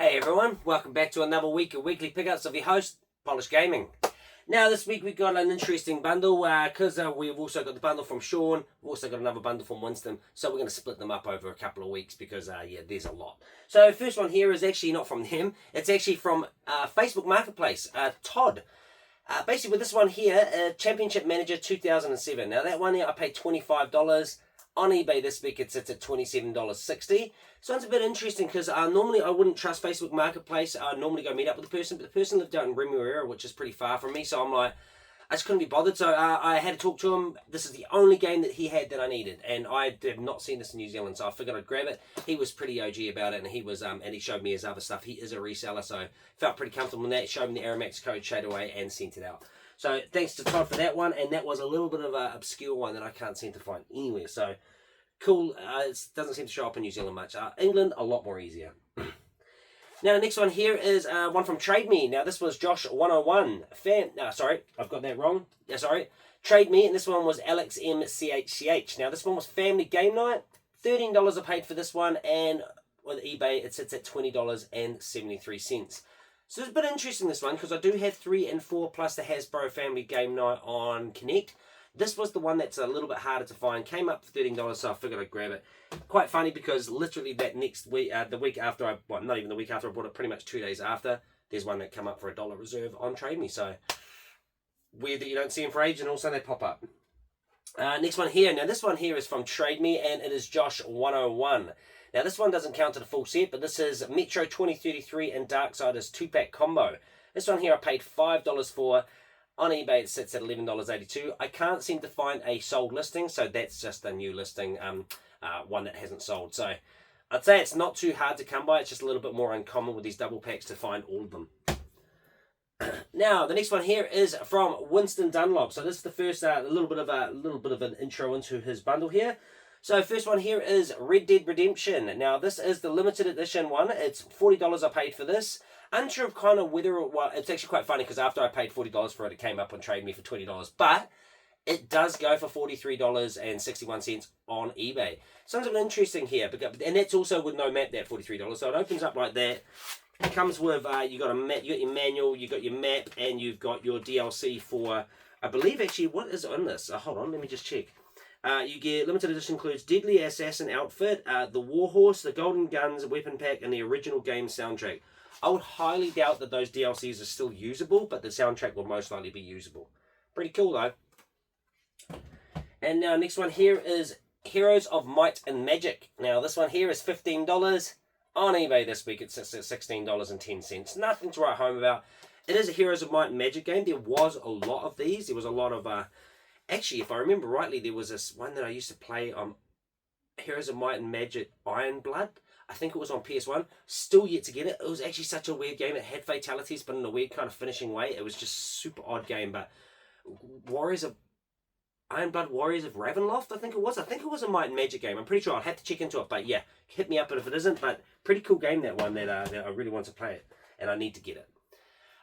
Hey everyone, welcome back to another week of weekly pickups of your host, Polish Gaming. Now this week we've got an interesting bundle because we've also got the bundle from Sean, we've also got another bundle from Winston, so we're going to split them up over a couple of weeks because yeah, there's a lot. So first one here is actually not from him, it's actually from Facebook Marketplace, Todd. Basically with this one here, Championship Manager 2007. Now that one here I paid $25. On eBay this week it sits at $27.60. So it's a bit interesting because normally I wouldn't trust Facebook Marketplace. I normally go meet up with the person, but the person lived out in Remuera, which is pretty far from me. So I'm like, I just couldn't be bothered. So I had to talk to him. This is the only game that he had that I needed, and I have not seen this in New Zealand, so I figured I'd grab it. He was pretty OG about it, and he was and he showed me his other stuff. He is a reseller, so felt pretty comfortable in that. Showed me the Aramax code straight away and sent it out. So thanks to Todd for that one, and that was a little bit of an obscure one that I can't seem to find anywhere. So cool. It doesn't seem to show up in New Zealand much. England, a lot more easier. Now, the next one here is one from Trade Me. Now, this was Josh101. Sorry, I've got that wrong. Yeah, sorry. Trade Me, and this one was AlexMCHCH. Now, this one was Family Game Night. $13 I paid for this one, and with eBay, it sits at $20.73. So it's a bit interesting, this one, because I do have 3 and 4 plus the Hasbro Family Game Night on Connect. This was the one that's a little bit harder to find. Came up for $13, so I figured I'd grab it. Quite funny because literally that next week, the week after I, well, not even the week after I bought it, pretty much 2 days after, there's one that come up for $1 reserve on Trade Me. So weird that you don't see them for age, and also they pop up. Next one here. Now this one here is from Trade Me, and it is Josh101. Now this one doesn't count to the full set, but this is Metro 2033 and Darksiders 2-pack combo. This one here I paid $5 for. On eBay it sits at $11.82. I can't seem to find a sold listing, so that's just a new listing, one that hasn't sold. So I'd say it's not too hard to come by. It's just a little bit more uncommon with these double packs to find all of them. Now the next one here is from Winston Dunlop. So this is the first little bit of an intro into his bundle here. So first one here is Red Dead Redemption. Now this is the limited edition one. It's $40 I paid for this. Unsure of kind of whether it's actually quite funny because after I paid $40 for it, it came up on Trade Me for $20. But it does go for $43.61 on eBay. Sounds a bit interesting here, and that's also with no map, that $43. So it opens up like that. It comes with you got your manual, you got your map, and you've got your DLC for, I believe actually, what is on this? Hold on, let me just check. You get limited edition includes Deadly Assassin outfit, the Warhorse, the Golden Guns weapon pack, and the original game soundtrack. I would highly doubt that those DLCs are still usable, but the soundtrack will most likely be usable. Pretty cool though. And now next one here is Heroes of Might and Magic. Now this one here is $15 on eBay this week. It's at $16.10. Nothing to write home about. It is a Heroes of Might and Magic game. There was a lot of these. There was a lot of actually, if I remember rightly, there was this one that I used to play on Heroes of Might and Magic Iron Blood. I think it was on PS1. Still yet to get it. It was actually such a weird game. It had fatalities, but in a weird kind of finishing way. It was just super odd game. But Iron Blood Warriors of Ravenloft, I think it was. I think it was a Might and Magic game. I'm pretty sure I'll have to check into it. But yeah, hit me up if it isn't. But pretty cool game, that one, that I really want to play it. And I need to get it.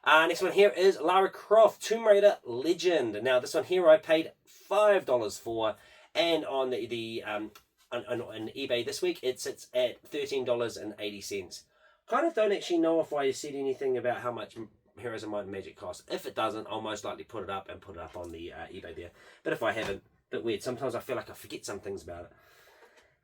Next one here is Lara Croft Tomb Raider Legend. Now this one here I paid $5 for, and on on eBay this week it sits at $13.80. Kind of don't actually know if I said anything about how much Heroes of Might and Magic costs. If it doesn't, I'll most likely put it up on the eBay there. But if I haven't, a bit weird. Sometimes I feel like I forget some things about it.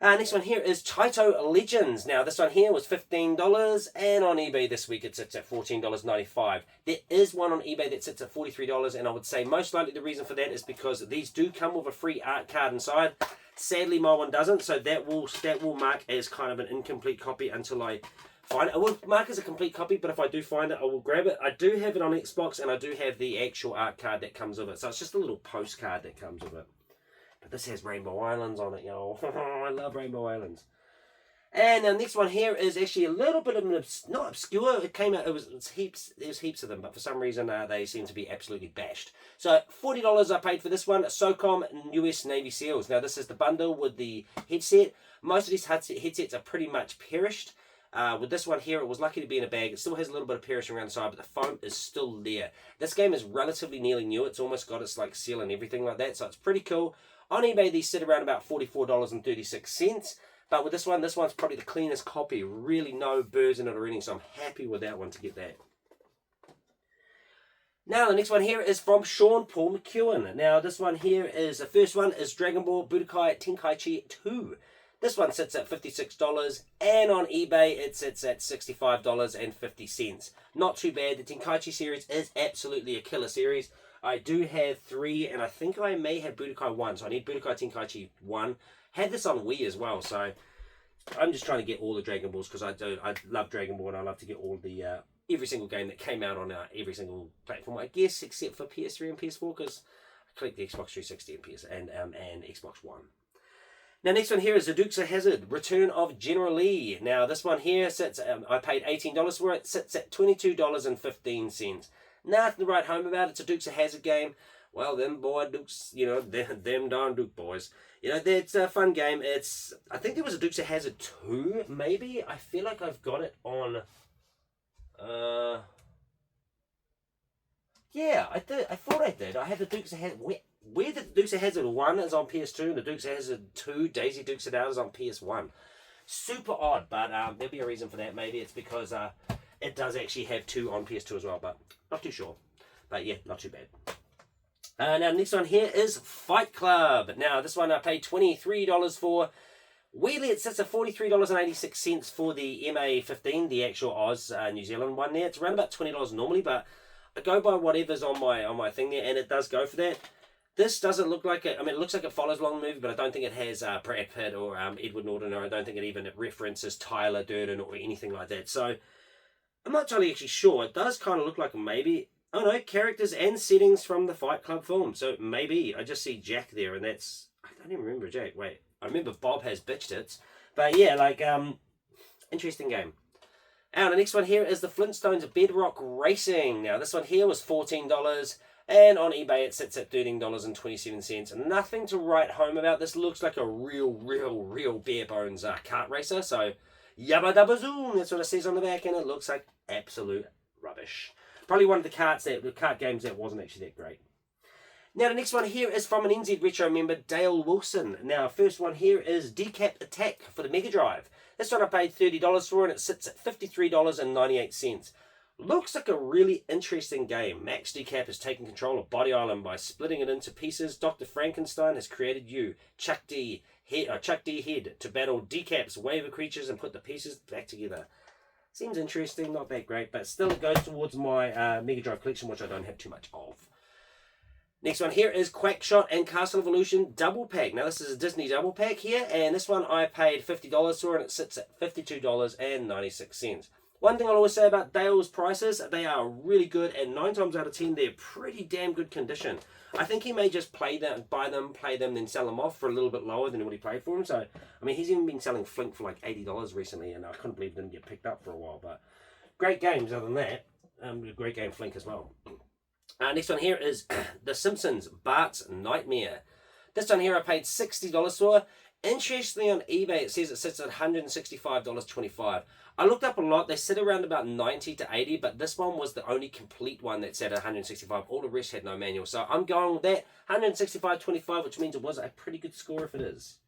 Next one here is Tatio Legends. Now this one here was $15, and on eBay this week it sits at $14.95. There is one on eBay that sits at $43, and I would say most likely the reason for that is because these do come with a free art card inside. Sadly, my one doesn't, so that will mark as kind of an incomplete copy until I find it. It will mark as a complete copy, but if I do find it, I will grab it. I do have it on Xbox, and I do have the actual art card that comes with it, so it's just a little postcard that comes with it. But this has Rainbow Islands on it, yo. I love Rainbow Islands. And the next one here is actually a little bit of not obscure. It came out. It was heaps. There's heaps of them, but for some reason they seem to be absolutely bashed. So $40 I paid for this one. SOCOM US Navy SEALs. Now this is the bundle with the headset. Most of these headsets are pretty much perished. With this one here, it was lucky to be in a bag. It still has a little bit of perishing around the side, but the foam is still there. This game is relatively nearly new. It's almost got its like seal and everything like that, so it's pretty cool. On eBay, these sit around about $44.36. But with this one's probably the cleanest copy. Really no burrs in it or anything, so I'm happy with that one to get that. Now, the next one here is from Sean Paul McEwen. Now, this one here is, the first one is DragonBone Budokai Tenkaichi 2. This one sits at $56, and on eBay it sits at $65.50. Not too bad. The Tenkaichi series is absolutely a killer series. I do have 3, and I think I may have Budokai 1, so I need Budokai Tenkaichi 1. Had this on Wii as well, so I'm just trying to get all the Dragon Balls, because I love Dragon Ball, and I love to get all the every single game that came out on every single platform, I guess, except for PS3 and PS4, because I collect the Xbox 360 and Xbox One. Now, next one here is the Dukes of Hazzard, Return of General Lee. Now, this one here sits, I paid $18 for it, sits at $22.15. Nothing to write home about. It's a Dukes of Hazzard game. Well, them boy Dukes, you know, them darn Duke boys. You know, it's a fun game. I think there was a Dukes of Hazzard 2, maybe. I feel like I've got it on, yeah, I did. I thought I did. I have the Dukes of Hazzard. Where the Dukes of Hazzard 1 is on PS2 and the Dukes of Hazzard 2, Daisy Dukes of Hazzard is on PS1. Super odd, but there'll be a reason for that. Maybe it's because it does actually have 2 on PS2 as well, but not too sure. But yeah, not too bad. Now, the next one here is Fight Club. Now, this one I paid $23 for. Weirdly, it sits at $43.86 for the MA15, the actual Oz New Zealand one there. It's around about $20 normally, but I go by whatever's on my thing there, and it does go for that. This doesn't look like it. I mean, it looks like it follows along the movie, but I don't think it has Brad Pitt or Edward Norton, or I don't think it even references Tyler Durden or anything like that. So I'm not totally actually sure. It does kind of look like maybe, oh no, characters and settings from the Fight Club film. So maybe I just see Jack there, and that's, I don't even remember Jack. Wait, I remember Bob has bitch tits, but yeah, like interesting game. And the next one here is the Flintstones Bedrock Racing. Now this one here was $14. And on eBay, it sits at $13.27. Nothing to write home about. This looks like a real bare bones kart racer. So, yabba dabba zoom. That's what it says on the back, and it looks like absolute rubbish. Probably one of the kart games that wasn't actually that great. Now, the next one here is from an NZ Retro member, Dale Wilson. Now, first one here is Decap Attack for the Mega Drive. This one I paid $30 for, and it sits at $53.98. Looks like a really interesting game. Max Decap has taken control of Body Island by splitting it into pieces. Dr. Frankenstein has created you, Chuck D. Head, to battle Decap's wave of creatures and put the pieces back together. Seems interesting, not that great, but still it goes towards my Mega Drive collection, which I don't have too much of. Next one here is Quackshot and Castle Evolution Double Pack. Now this is a Disney Double Pack here, and this one I paid $50 for, and it sits at $52.96. One thing I'll always say about Dale's prices, they are really good, and 9 times out of 10, they're pretty damn good condition. I think he may just buy them, then sell them off for a little bit lower than what he paid for them. So, I mean, he's even been selling Flink for like $80 recently, and I couldn't believe it didn't get picked up for a while. But great games other than that. Great game Flink as well. Next one here is The Simpsons, Bart's Nightmare. This one here I paid $60 for. Interestingly, on eBay, it says it sits at $165.25. I looked up a lot. They sit around about $90 to $80, but this one was the only complete one that sat at $165. All the rest had no manual. So I'm going with that, $165.25, which means it was a pretty good score if it is.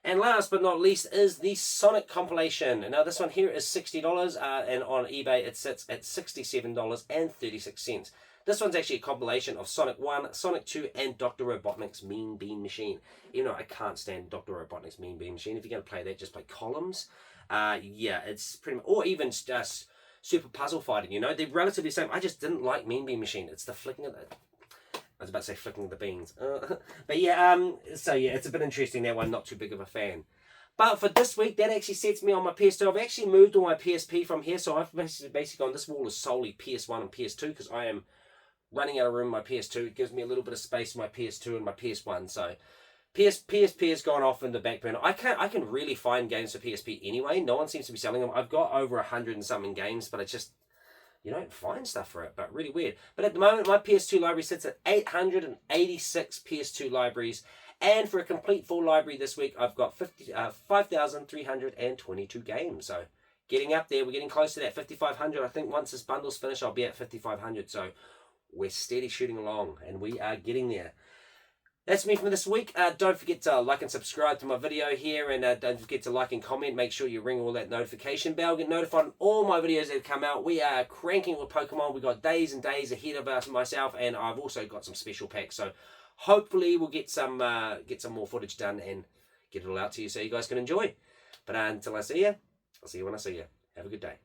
And last but not least is the Sonic Compilation. Now this one here is $60, and on eBay it sits at $67.36. This one's actually a compilation of Sonic 1, Sonic 2, and Dr. Robotnik's Mean Bean Machine. You know, I can't stand Dr. Robotnik's Mean Bean Machine. If you're going to play that, just play Columns. Yeah, it's pretty much, or even just Super Puzzle Fighting, you know, they're relatively the same. I just didn't like Mean Bean Machine. It's the flicking of the, I was about to say flicking of the beans. But yeah, so yeah, it's a bit interesting, that one, not too big of a fan. But for this week, that actually sets me on my PS2. I've actually moved all my PSP from here, so I've basically on this wall is solely PS1 and PS2, because I am running out of room in my PS2. It gives me a little bit of space for my PS2 and my PS1, so PSP has gone off in the back burner. I can really find games for PSP anyway. No one seems to be selling them. I've got over 100 and something games, but it's just, you don't find stuff for it, but really weird. But at the moment, my PS2 library sits at 886 PS2 libraries, and for a complete full library this week, I've got 5,322 games. So getting up there, we're getting close to that 5,500. I think once this bundle's finished, I'll be at 5,500. So we're steady shooting along, and we are getting there. That's me from this week. Don't forget to like and subscribe to my video here, and don't forget to like and comment. Make sure you ring all that notification bell. Get notified on all my videos that come out. We are cranking with Pokemon. We got days and days ahead of us, myself, and I've also got some special packs. So hopefully we'll get some more footage done and get it all out to you so you guys can enjoy. But until I see you, I'll see you when I see you. Have a good day.